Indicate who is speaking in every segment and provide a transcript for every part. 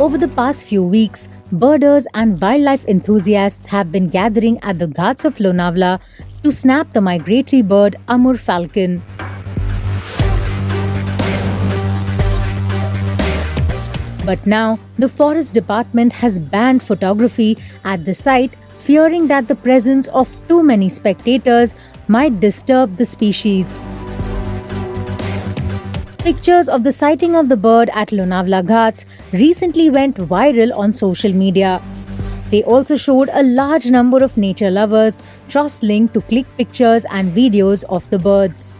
Speaker 1: Over the past few weeks, birders and wildlife enthusiasts have been gathering at the Ghats of Lonavala to snap the migratory bird Amur falcon. But now, the Forest Department has banned photography at the site, fearing that the presence of too many spectators might disturb the species. Pictures of the sighting of the bird at Lonavala Ghats recently went viral on social media. They also showed a large number of nature lovers jostling to click pictures and videos of the birds.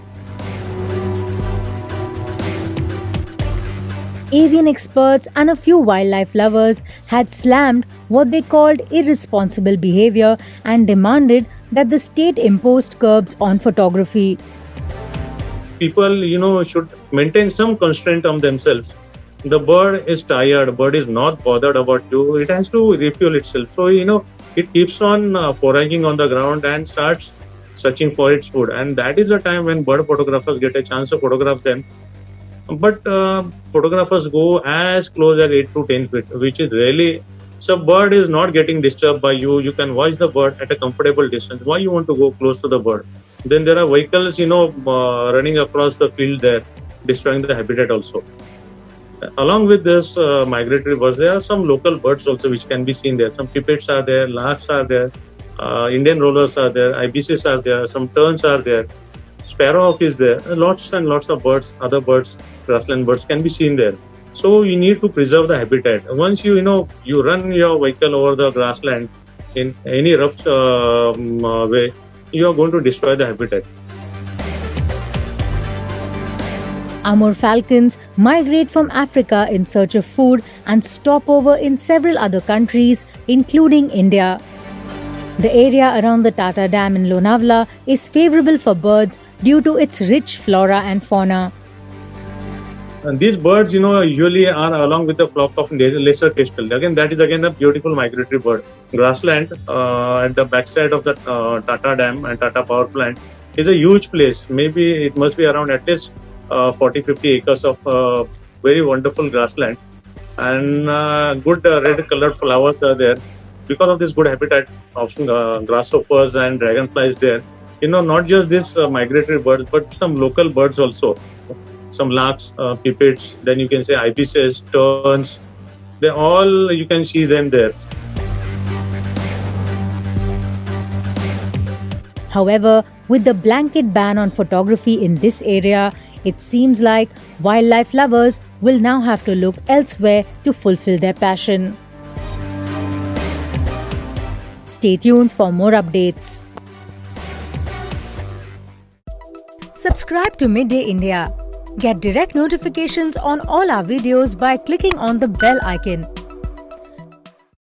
Speaker 1: Avian experts and a few wildlife lovers had slammed what they called irresponsible behavior and demanded that the state imposed curbs on photography.
Speaker 2: People, should maintain some constraint on themselves. The bird is tired, bird is not bothered about you. It has to refuel itself. So, it keeps on foraging on the ground and starts searching for its food. And that is the time when bird photographers get a chance to photograph them. But photographers go as close as 8 to 10 feet, which is really... So bird is not getting disturbed by you. You can watch the bird at a comfortable distance. Why you want to go close to the bird? Then there are vehicles, running across the field there, destroying the habitat also. Along with this migratory birds, there are some local birds also which can be seen there. Some pipits are there, larks are there, Indian rollers are there, ibises are there, some terns are there, sparrowhawk is there. Lots and lots of birds, other birds, grassland birds can be seen there. So you need to preserve the habitat. Once you run your vehicle over the grassland in any rough way, you are going to destroy the habitat.
Speaker 1: Amur falcons migrate from Africa in search of food and stop over in several other countries, including India. The area around the Tata Dam in Lonavala is favorable for birds due to its rich flora and fauna.
Speaker 2: And these birds, usually are along with the flock of lesser kestrel. Again, that is a beautiful migratory bird. Grassland at the backside of the Tata Dam and Tata Power Plant is a huge place. Maybe it must be around at least 40-50 acres of very wonderful grassland. And good red colored flowers are there. Because of this good habitat of grasshoppers and dragonflies there, not just these migratory birds, but some local birds also. Some larks, pipits, then you can say ibises, terns, you can see them there.
Speaker 1: However, with the blanket ban on photography in this area, it seems like wildlife lovers will now have to look elsewhere to fulfill their passion. Stay tuned for more updates. Subscribe to Midday India. Get direct notifications on all our videos by clicking on the bell icon.